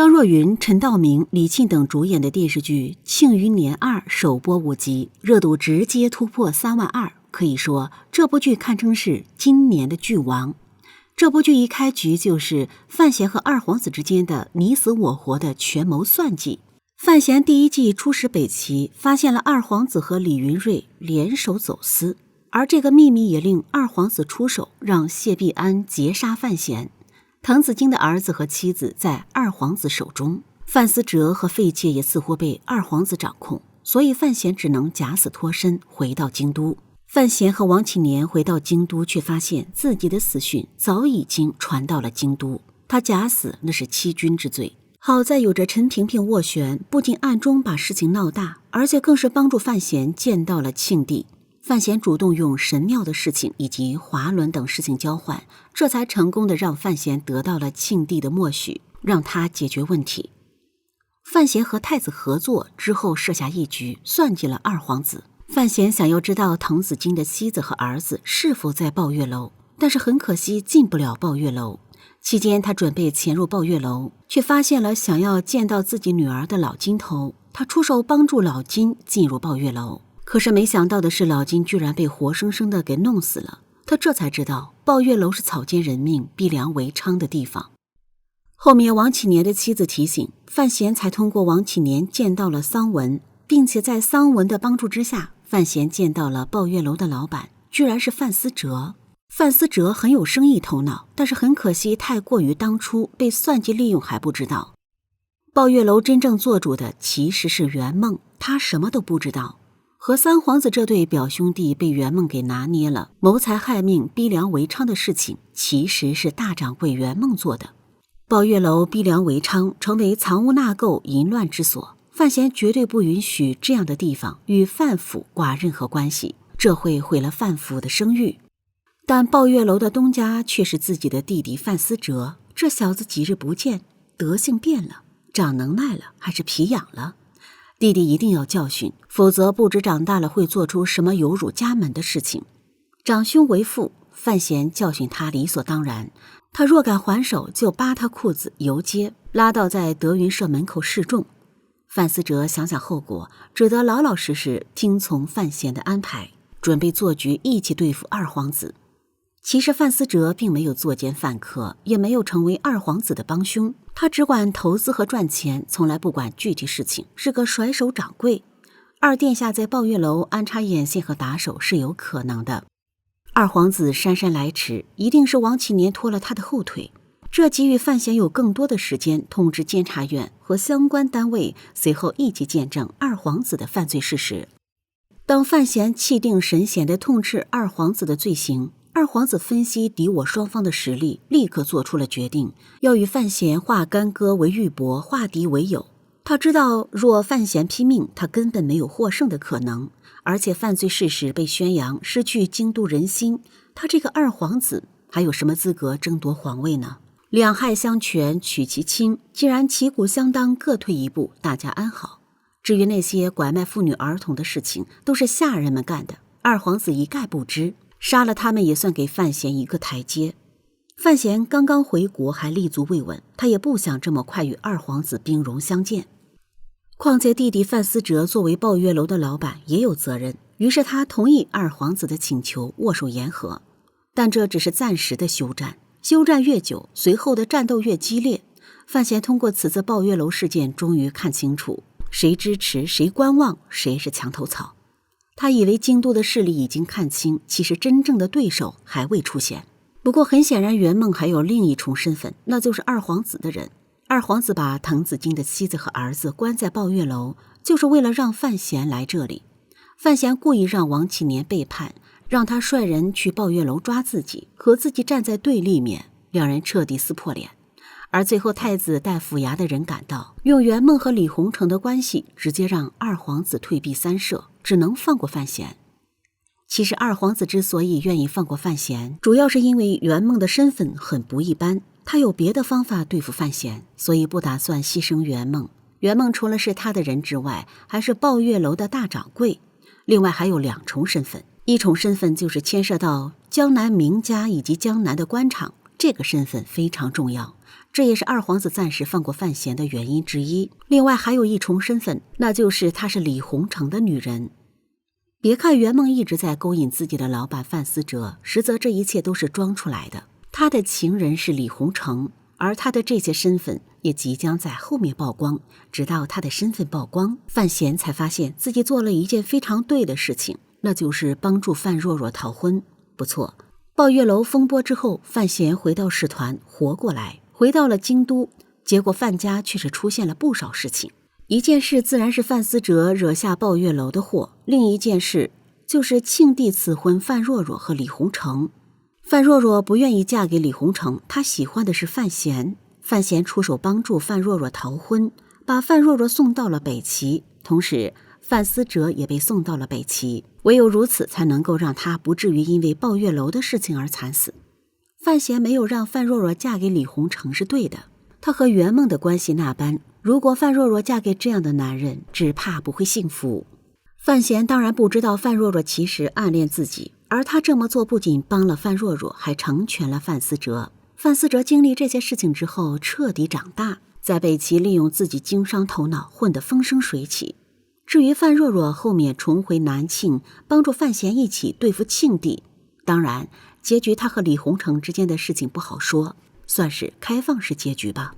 张若昀、陈道明、李沁等主演的电视剧《庆余年2》首播5集，热度直接突破3万2，可以说这部剧堪称是今年的剧王。这部剧一开局就是范闲和二皇子之间的你死我活的权谋算计。范闲第1季出使北齐，发现了二皇子和李云瑞联手走私，而这个秘密也令二皇子出手，让谢必安劫杀范闲。滕子京的儿子和妻子在二皇子手中，范思哲和费介也似乎被二皇子掌控，所以范闲只能假死脱身回到京都。范闲和王启年回到京都，却发现自己的死讯早已经传到了京都。他假死那是欺君之罪，好在有着陈萍萍斡旋，不仅暗中把事情闹大，而且更是帮助范闲见到了庆帝。范闲主动用神庙的事情以及滑轮等事情交换，这才成功的让范闲得到了庆帝的默许，让他解决问题。范闲和太子合作之后，设下一局，算计了二皇子。范闲想要知道滕子京的妻子和儿子是否在抱月楼，但是很可惜进不了抱月楼。期间他准备潜入抱月楼，却发现了想要见到自己女儿的老金头，他出手帮助老金进入抱月楼。可是没想到的是，老金居然被活生生的给弄死了。他这才知道抱月楼是草菅人命、逼良为娼的地方。后面王启年的妻子提醒，范闲才通过王启年见到了桑文，并且在桑文的帮助之下，范闲见到了抱月楼的老板，居然是范思哲。范思哲很有生意头脑，但是很可惜太过于当初被算计利用还不知道。抱月楼真正做主的其实是圆梦，他什么都不知道。和三皇子这对表兄弟被圆梦给拿捏了，谋财害命、逼良为娼的事情其实是大掌柜圆梦做的。抱月楼逼良为娼，成为藏污纳垢、淫乱之所。范闲绝对不允许这样的地方与范府挂任何关系，这会毁了范府的声誉。但抱月楼的东家却是自己的弟弟范思哲，这小子几日不见，德性变了，长能耐了，还是皮痒了。弟弟一定要教训，否则不知长大了会做出什么有辱家门的事情。长兄为父，范闲教训他理所当然，他若敢还手，就扒他裤子游街，拉到在德云社门口示众。范思哲想想后果，只得老老实实听从范闲的安排，准备做局一起对付二皇子。其实范思哲并没有作奸犯科，也没有成为二皇子的帮凶，他只管投资和赚钱，从来不管具体事情，是个甩手掌柜。二殿下在抱月楼安插眼线和打手是有可能的。二皇子姗姗来迟，一定是王启年拖了他的后腿，这给予范闲有更多的时间通知监察院和相关单位，随后一起见证二皇子的犯罪事实。当范闲气定神闲地痛斥二皇子的罪行，二皇子分析敌我双方的实力，立刻做出了决定，要与范闲化干戈为玉帛，化敌为友。他知道若范闲拼命，他根本没有获胜的可能，而且犯罪事实被宣扬，失去京都人心，他这个二皇子还有什么资格争夺皇位呢？两害相权取其轻，既然旗鼓相当，各退一步，大家安好。至于那些拐卖妇女儿童的事情，都是下人们干的，二皇子一概不知，杀了他们也算给范闲一个台阶。范闲刚刚回国，还立足未稳，他也不想这么快与二皇子兵戎相见。况且弟弟范思哲作为抱月楼的老板也有责任，于是他同意二皇子的请求，握手言和。但这只是暂时的休战，休战越久，随后的战斗越激烈。范闲通过此次抱月楼事件，终于看清楚谁支持谁观望，谁是墙头草。他以为京都的势力已经看清，其实真正的对手还未出现。不过很显然，圆梦还有另一重身份，那就是二皇子的人。二皇子把滕子京的妻子和儿子关在抱月楼，就是为了让范闲来这里。范闲故意让王启年背叛，让他率人去抱月楼抓自己，和自己站在对立面，两人彻底撕破脸。而最后太子带府衙的人赶到，用圆梦和李弘成的关系，直接让二皇子退避三舍，只能放过范闲。其实二皇子之所以愿意放过范闲，主要是因为圆梦的身份很不一般，他有别的方法对付范闲，所以不打算牺牲圆梦。圆梦除了是他的人之外，还是抱月楼的大掌柜，另外还有2重身份。一重身份就是牵涉到江南名家以及江南的官场，这个身份非常重要，这也是二皇子暂时放过范闲的原因之一。另外还有一重身份，那就是她是李洪成的女人。别看圆梦一直在勾引自己的老板范思哲，实则这一切都是装出来的。他的情人是李洪成，而他的这些身份也即将在后面曝光。直到他的身份曝光，范闲才发现自己做了一件非常对的事情，那就是帮助范若若逃婚。不错，抱月楼风波之后，范闲回到使团活过来，回到了京都，结果范家却是出现了不少事情。一件事自然是范思哲惹下抱月楼的祸，另一件事就是庆帝赐婚范若若和李洪成。范若若不愿意嫁给李洪成，她喜欢的是范闲。范闲出手帮助范若若逃婚，把范若若送到了北齐，同时范思哲也被送到了北齐。唯有如此，才能够让他不至于因为抱月楼的事情而惨死。范闲没有让范若若嫁给李洪成是对的，他和圆梦的关系那般，如果范若若嫁给这样的男人，只怕不会幸福。范闲当然不知道范若若其实暗恋自己，而他这么做不仅帮了范若若，还成全了范思哲。范思哲经历这些事情之后彻底长大，在北齐利用自己经商头脑混得风生水起。至于范若若后面重回南庆，帮助范闲一起对付庆帝，当然结局他和李洪成之间的事情不好说，算是开放式结局吧。